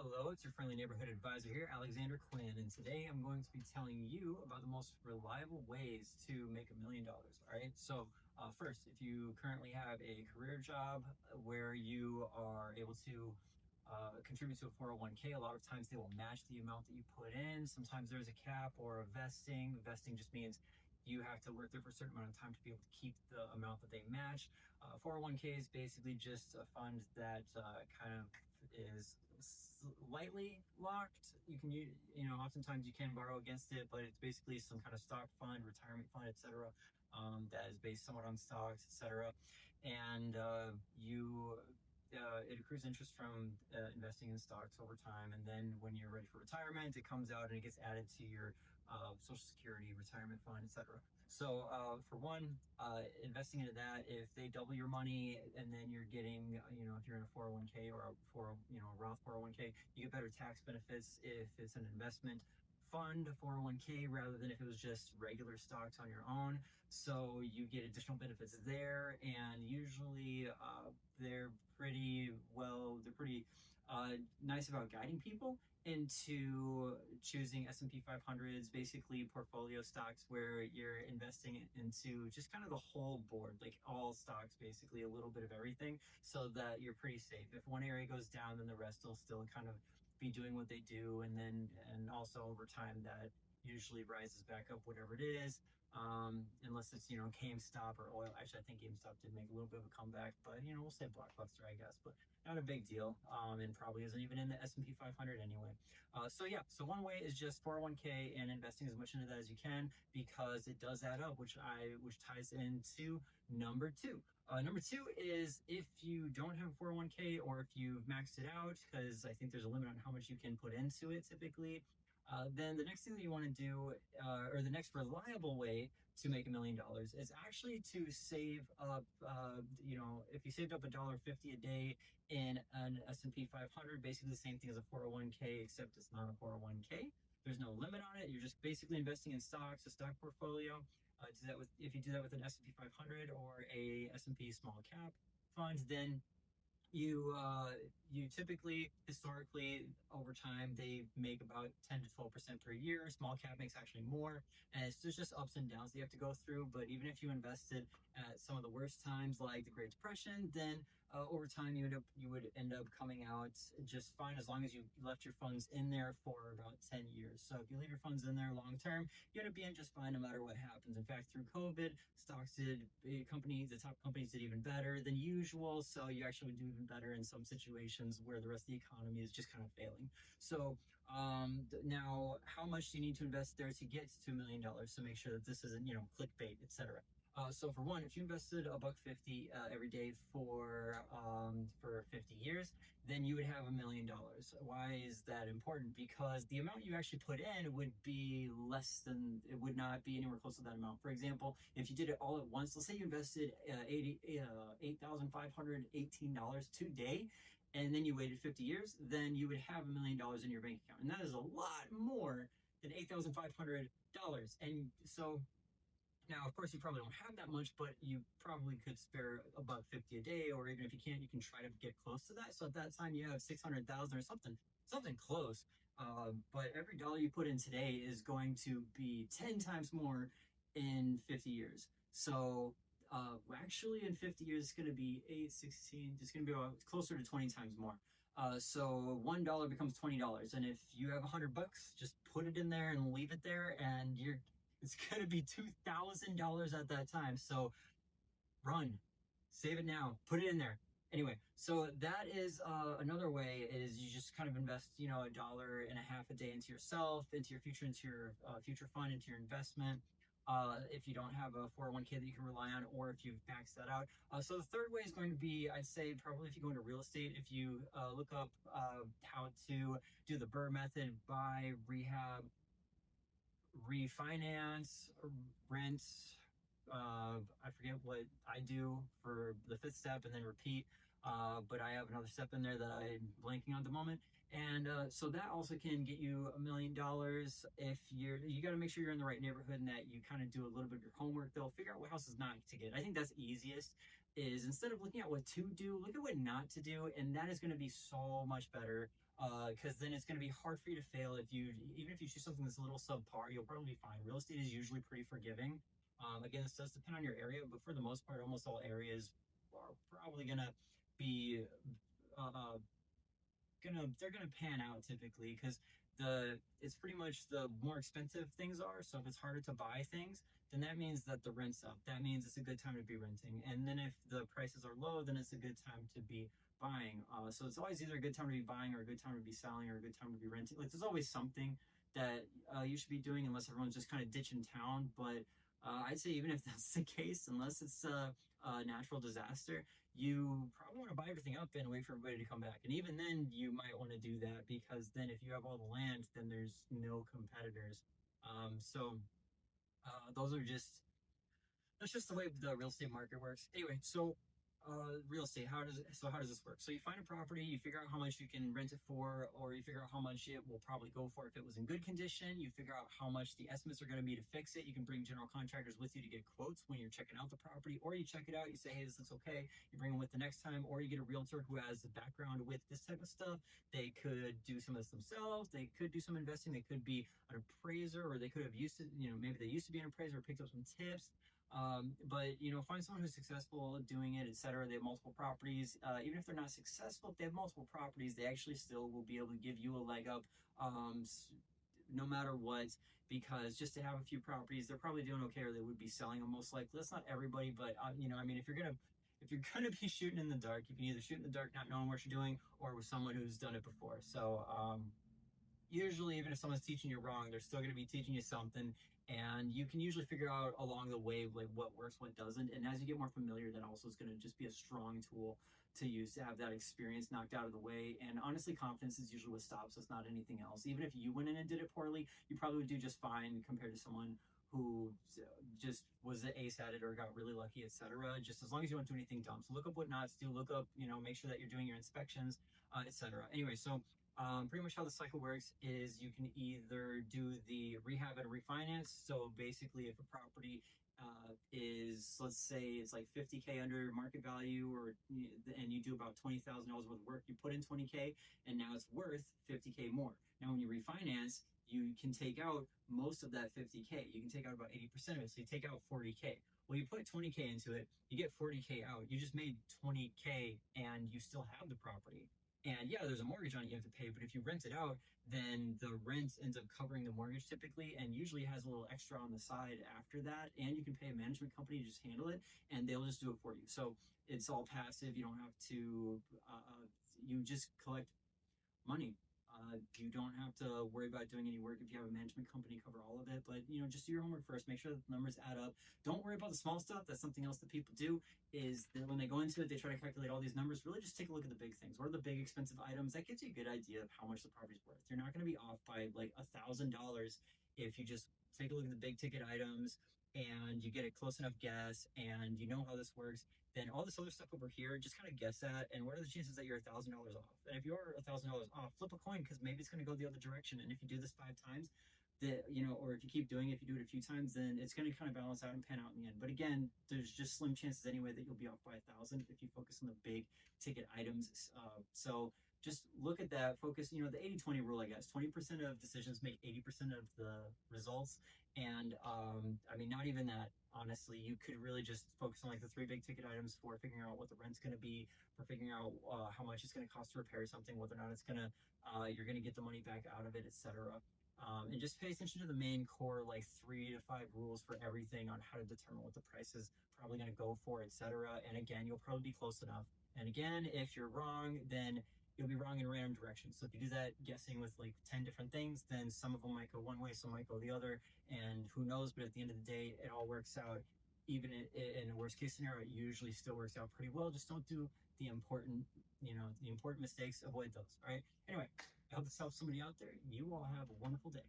Hello, it's your friendly neighborhood advisor here, Alexander Quinn, and today I'm going to be telling you about the most reliable ways to make $1 million. All right, so first, if you currently have a career job where you are able to contribute to a 401k, a lot of times they will match the amount that you put in. Sometimes there's a cap or a vesting. Vesting just means you have to work there for a certain amount of time to be able to keep the amount that they match. 401k is basically just a fund that kind of is slightly locked. Oftentimes you can borrow against it, but it's basically some kind of stock fund, retirement fund, etc. That is based somewhat on stocks, etc. And it accrues interest from investing in stocks over time, and then when you're ready for retirement, it comes out and it gets added to your Social Security, retirement fund, etc. So for one, investing into that, if they double your money and then you're getting, if you're in a 401k or a Roth 401k, you get better tax benefits if it's an investment fund 401k rather than if it was just regular stocks on your own. So you get additional benefits there, and usually they're pretty nice about guiding people into choosing S&P 500s, basically portfolio stocks where you're investing into just kind of the whole board, like all stocks, basically a little bit of everything, so that you're pretty safe. If one area goes down, then the rest will still kind of be doing what they do, and also over time that usually rises back up, whatever it is, unless it's GameStop or oil. Actually, I think GameStop did make a little bit of a comeback, but we'll say Blockbuster, I guess, but not a big deal, and probably isn't even in the S&P 500 anyway. So one way is just 401k and investing as much into that as you can, because it does add up, which ties into number two. Number two is if you don't have a 401k, or if you've maxed it out, because I think there's a limit on how much you can put into it typically. Then the next thing that you want to do, or the next reliable way to make $1 million, is actually to save up. If you saved up $1.50 a day in an S&P 500, basically the same thing as a 401k, except it's not a 401k. There's no limit on it. You're just basically investing in stocks, a stock portfolio. If you do that with an S&P 500 or a S&P small cap fund, then you typically, historically, over time, they make about 10 to 12% per year. Small cap makes actually more, and there's just ups and downs that you have to go through. But even if you invested at some of the worst times, like the Great Depression, then over time you would end up coming out just fine, as long as you left your funds in there for about 10 years. So if you leave your funds in there long term, you end up being just fine no matter what happens. In fact, through COVID, the top companies did even better than usual. So you actually would do even better in some situations where the rest of the economy is just kind of failing. So now, how much do you need to invest there to get to $1 million? To make sure that this isn't clickbait, etc. So for one, if you invested $1.50 every day for 50 years, then you would have $1 million. Why is that important? Because the amount you actually put in would be less than, it would not be anywhere close to that amount. For example, if you did it all at once, let's say you invested $8,518 today, and then you waited 50 years, then you would have $1 million in your bank account, and that is a lot more than $8,500. And so now, of course, you probably don't have that much, but you probably could spare about 50 a day, or even if you can't, you can try to get close to that. So at that time, you have 600,000 or something close. But every dollar you put in today is going to be 10 times more in 50 years. So actually, in 50 years, it's going to be 8, 16. It's going to be closer to 20 times more. So $1 becomes $20, and if you have $100, just put it in there and leave it there, and it's going to be $2,000 at that time. So run, save it now, put it in there. Anyway, so that is another way, is you just kind of invest, $1.50 a day into yourself, into your future, into your future fund, into your investment. If you don't have a 401k that you can rely on, or if you've maxed that out. So the third way is going to be, I'd say, probably if you go into real estate, if you look up how to do the BRRRR method: buy, rehab, refinance, rent. I forget what I do for the fifth step, and then repeat. But I have another step in there that I'm blanking on at the moment. And so that also can get you $1 million if you got to make sure you're in the right neighborhood, and that you kind of do a little bit of your homework. They'll figure out what houses not to get. I think that's easiest, is instead of looking at what to do, look at what not to do. And that is going to be so much better because then it's going to be hard for you to fail. Even if you choose something that's a little subpar, you'll probably be fine. Real estate is usually pretty forgiving. Again, this does depend on your area, but for the most part, almost all areas are probably going to be uh, they're gonna pan out typically, because it's pretty much the more expensive things are. So if it's harder to buy things, then that means that the rent's up. That means it's a good time to be renting. And then if the prices are low, then it's a good time to be buying. So it's always either a good time to be buying, or a good time to be selling, or a good time to be renting. Like, there's always something that you should be doing, unless everyone's just kind of ditching town. But I'd say even if that's the case, unless it's a natural disaster, you probably want to buy everything up and wait for everybody to come back. And even then, you might want to do that, because then if you have all the land, then there's no competitors. So those are just that's just the way the real estate market works. Anyway, so real estate, how does this work? So you find a property, you figure out how much you can rent it for, or you figure out how much it will probably go for if it was in good condition. You figure out how much the estimates are going to be to fix it. You can bring general contractors with you to get quotes when you're checking out the property, or you check it out, you say, hey, this looks okay, you bring them with the next time, or you get a realtor who has a background with this type of stuff. They could do some of this themselves, they could do some investing, they could be an appraiser, or they could have used to, maybe they used to be an appraiser, picked up some tips. But find someone who's successful doing it, etc. They have multiple properties. Even if they're not successful, if they have multiple properties, they actually still will be able to give you a leg up, no matter what. Because just to have a few properties, they're probably doing okay, or they would be selling them most likely. That's not everybody, but if you're gonna be shooting in the dark, you can either shoot in the dark, not knowing what you're doing, or with someone who's done it before. So usually, even if someone's teaching you wrong, they're still going to be teaching you something, and you can usually figure out along the way like what works, what doesn't. And as you get more familiar, that also is going to just be a strong tool to use to have that experience knocked out of the way. And honestly, confidence is usually what stops us, not anything else. Even if you went in and did it poorly, you probably would do just fine compared to someone who just was the ace at it, or got really lucky, etc. Just as long as you don't do anything dumb. So look up what not to do, look up, make sure that you're doing your inspections, etc. Anyway, so pretty much how the cycle works is you can either do the rehab and refinance. So basically, if a property is, let's say it's like 50K under market value, and you do about $20,000 worth of work, you put in 20K, and now it's worth 50K more. Now, when you refinance, you can take out most of that 50K. You can take out about 80% of it. So you take out 40K. Well, you put 20K into it, you get 40K out. You just made 20K, and you still have the property. And yeah, there's a mortgage on it you have to pay, but if you rent it out, then the rent ends up covering the mortgage typically, and usually has a little extra on the side after that. And you can pay a management company to just handle it, and they'll just do it for you. So it's all passive. You don't have to, you just collect money. You don't have to worry about doing any work if you have a management company cover all of it. But just do your homework first. Make sure that the numbers add up. Don't worry about the small stuff. That's something else that people do. Is that when they go into it, they try to calculate all these numbers. Really, just take a look at the big things. What are the big expensive items? That gives you a good idea of how much the property's worth. You're not going to be off by like $1,000 if you just take a look at the big ticket items and you get a close enough guess, and you know how this works. Then all this other stuff over here, just kind of guess at, and what are the chances that you're $1,000 off? And if you're $1,000 off, flip a coin, because maybe it's going to go the other direction. And if you do this 5 times, or if you keep doing it, if you do it a few times, then it's going to kind of balance out and pan out in the end. But again, there's just slim chances anyway that you'll be off by 1,000 if you focus on the big ticket items. So just look at that, focus, the 80-20 rule, I guess. 20% of decisions make 80% of the results. And not even that, honestly. You could really just focus on like the 3 big ticket items for figuring out what the rent's going to be, for figuring out how much it's going to cost to repair something, whether or not you're going to get the money back out of it, etc. And just pay attention to the main core, like 3 to 5 rules for everything on how to determine what the price is probably going to go for, etc. And again, you'll probably be close enough. And again, if you're wrong, then you'll be wrong in random directions. So if you do that guessing with like 10 different things, then some of them might go one way, some might go the other, and who knows. But at the end of the day, it all works out. Even in a worst case scenario, it usually still works out pretty well. Just don't do the important mistakes. Avoid those. All right. Anyway, I hope this helps somebody out there. You all have a wonderful day.